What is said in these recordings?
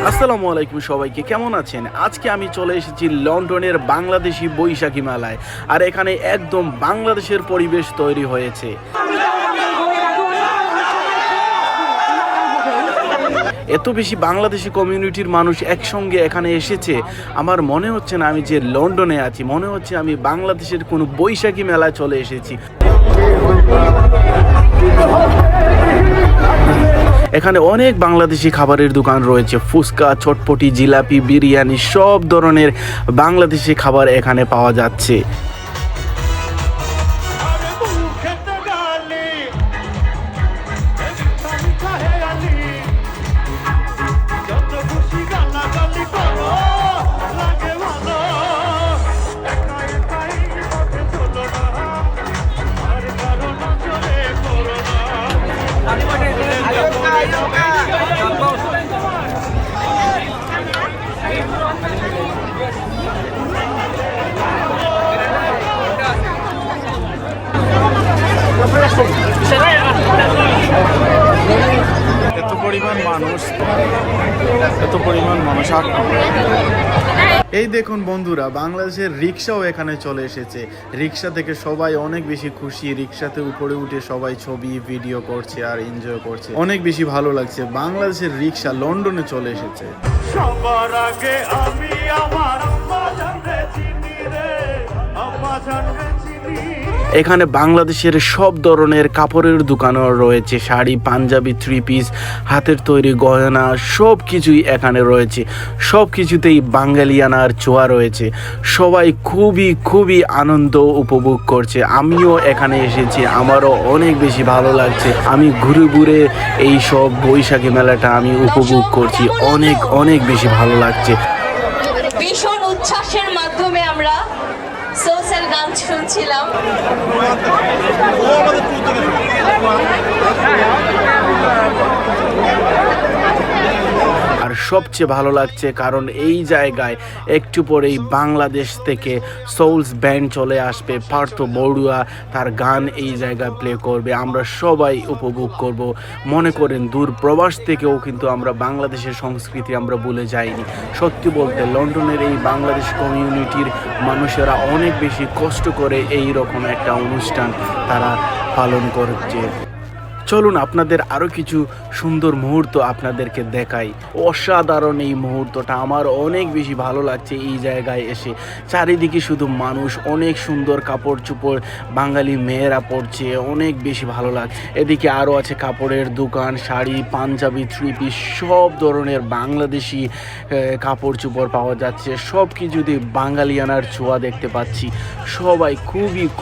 আসসালামু আলাইকুম সবাইকে, কেমন আছেন? আজকে আমি চলে এসেছি লন্ডনের বাংলাদেশি বৈশাখী মেলায়। আর এখানে একদম বাংলাদেশের পরিবেশ তৈরি হয়েছে। এত বেশি বাংলাদেশি কমিউনিটির মানুষ একসঙ্গে এখানে এসেছে, আমার মনে হচ্ছে না আমি যে লন্ডনে আছি, মনে হচ্ছে আমি বাংলাদেশের কোনো বৈশাখী মেলায় চলে এসেছি। এখানে অনেক বাংলাদেশি খাবারের দোকান রয়েছে, ফুচকা, চটপটি, জিলাপি, বিরিয়ানি, সব ধরনের বাংলাদেশি খাবার এখানে পাওয়া যাচ্ছে। এত পরিমাণ মানুষ এই দেখুন বন্ধুরা, বাংলাদেশের রিক্সাও এখানে চলে এসেছে। রিক্সা থেকে সবাই অনেক বেশি খুশি, রিক্সাতে উপরে উঠে সবাই ছবি ভিডিও করছে আর এনজয় করছে, অনেক বেশি ভালো লাগছে। বাংলাদেশের রিক্সা লন্ডনে চলে এসেছে। সবার আগে আমি আমার আম্মা জানতে চিনি রে, আম্মা জানতে চিনি। এখানে বাংলাদেশের সব ধরনের কাপড়ের দোকানও রয়েছে, শাড়ি, পাঞ্জাবি, থ্রি পিস, হাতের তৈরি গয়না, সব কিছুই এখানে রয়েছে। সব কিছুতেই বাঙালিয়ানার ছোঁয়া রয়েছে। সবাই খুবই আনন্দ উপভোগ করছে। আমিও এখানে এসেছি, আমারও অনেক বেশি ভালো লাগছে। আমি ঘুরে এই সব বৈশাখী মেলাটা আমি উপভোগ করছি, অনেক বেশি ভালো লাগছে। ভীষণ উচ্ছ্বাসের মাধ্যমে আমরা সোশ্যাল গান শুনছিলাম। আর সবচেয়ে ভালো লাগছে কারণ এই জায়গায় একটু পরেই বাংলাদেশ থেকে সোলস ব্যান্ড চলে আসবে, পার্থ বড়ুয়া তার গান এই জায়গায় প্লে করবে, আমরা সবাই উপভোগ করব। মনে করেন দূর প্রবাস থেকেও কিন্তু আমরা বাংলাদেশের সংস্কৃতি আমরা ভুলে যাইনি। সত্যি বলতে লন্ডনের এই বাংলাদেশ কমিউনিটির মানুষেরা অনেক বেশি কষ্ট করে এই রকম একটা অনুষ্ঠান তারা পালন করছে। চলুন আপনাদের আরও কিছু সুন্দর মুহূর্ত আপনাদেরকে দেখাই। অসাধারণ এই মুহূর্তটা, আমার অনেক বেশি ভালো লাগছে এই জায়গায় এসে। চারিদিকে শুধু মানুষ, অনেক সুন্দর কাপড় চোপড় বাঙালি মেয়েরা পরছে, অনেক বেশি ভালো লাগছে। এদিকে আরও আছে কাপড়ের দোকান, শাড়ি, পাঞ্জাবি, থ্রি পিস, সব ধরনের বাংলাদেশি কাপড় চোপড় পাওয়া যাচ্ছে। সব কিছুতে বাঙালিয়ানার ছোঁয়া দেখতে পাচ্ছি। সবাই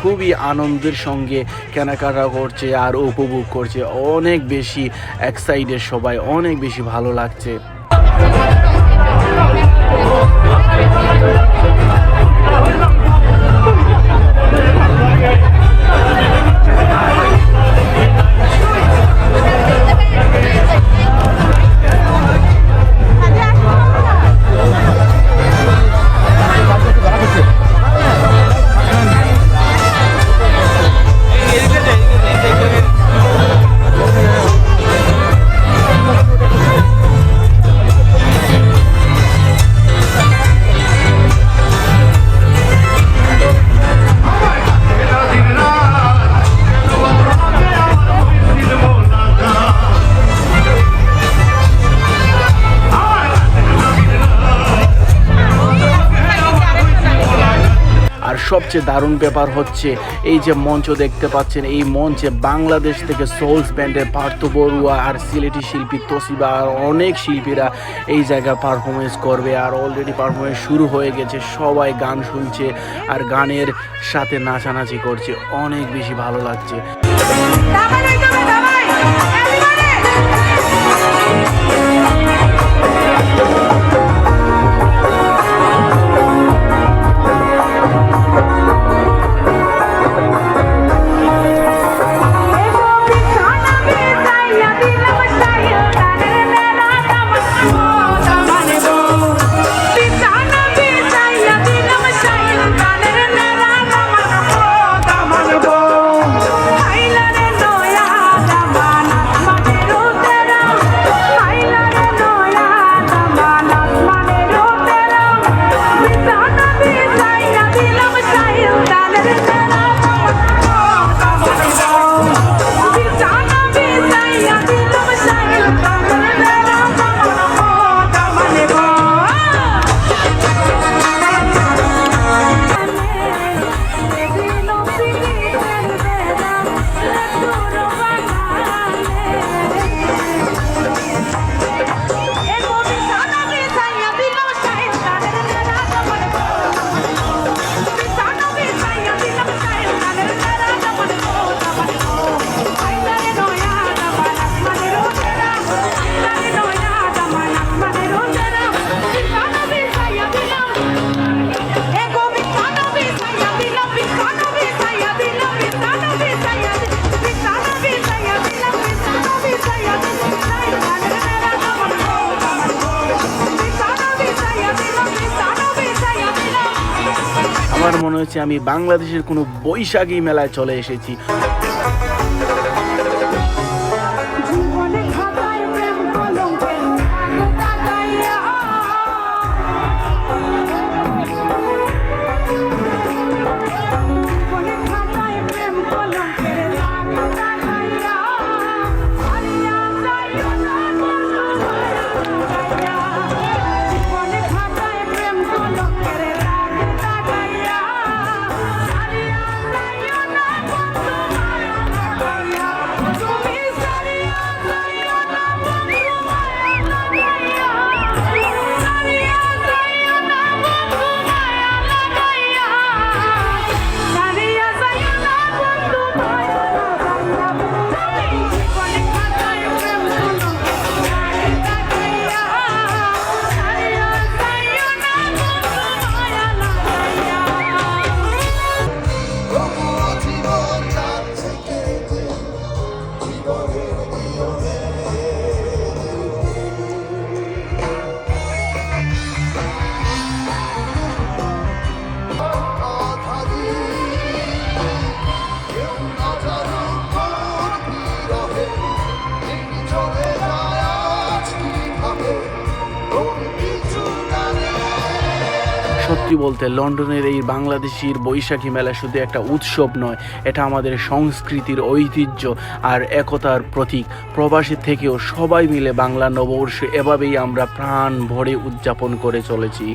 খুবই আনন্দের সঙ্গে কেনাকাটা করছে আর উপভোগ করছে। অনেক বেশি এক্সাইটেড সবাই, অনেক বেশি ভালো লাগছে। সবচেয়ে দারুণ ব্যাপার হচ্ছে এই যে মঞ্চ দেখতে পাচ্ছেন, এই মঞ্চে বাংলাদেশ থেকে সোলস ব্যান্ডের পার্থ বড়ুয়া আর সিলেটি শিল্পী তসিবা আর অনেক শিল্পীরা এই জায়গায় পারফরমেন্স করবে। আর অলরেডি পারফরমেন্স শুরু হয়ে গেছে, সবাই গান শুনছে আর গানের সাথে নাচানাচি করছে, অনেক বেশি ভালো লাগছে। মনে হচ্ছে আমি বাংলাদেশের কোনো বৈশাখী মেলায় চলে এসেছি। সত্যি বলতে লন্ডনের এই বাংলাদেশির বৈশাখী মেলা শুধু একটা উৎসব নয়, এটা আমাদের সংস্কৃতির ঐতিহ্য আর একতার প্রতীক। প্রবাসী থেকেও সবাই মিলে বাংলা নববর্ষ এভাবেই আমরা প্রাণ ভরে উদযাপন করে চলেছি।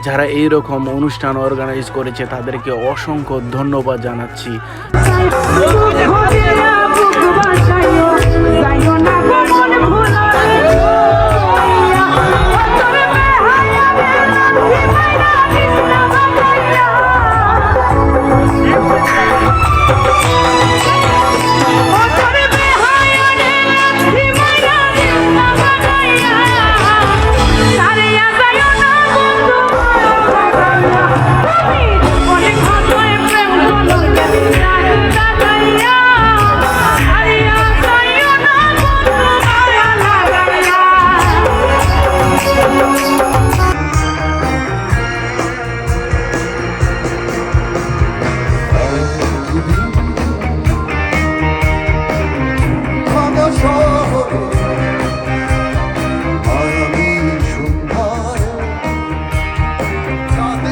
যারা এইরকম অনুষ্ঠান অর্গানাইজ করেছে তাদেরকে অসংখ্য ধন্যবাদ জানাচ্ছি।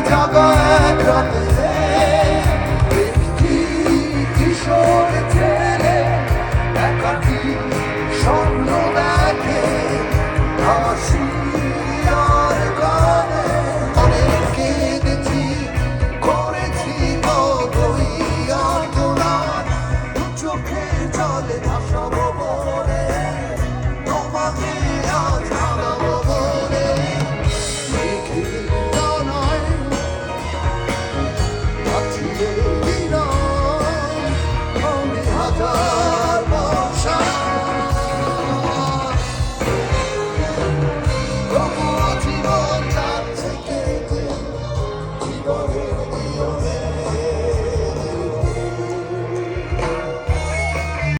জাগা এক রাতে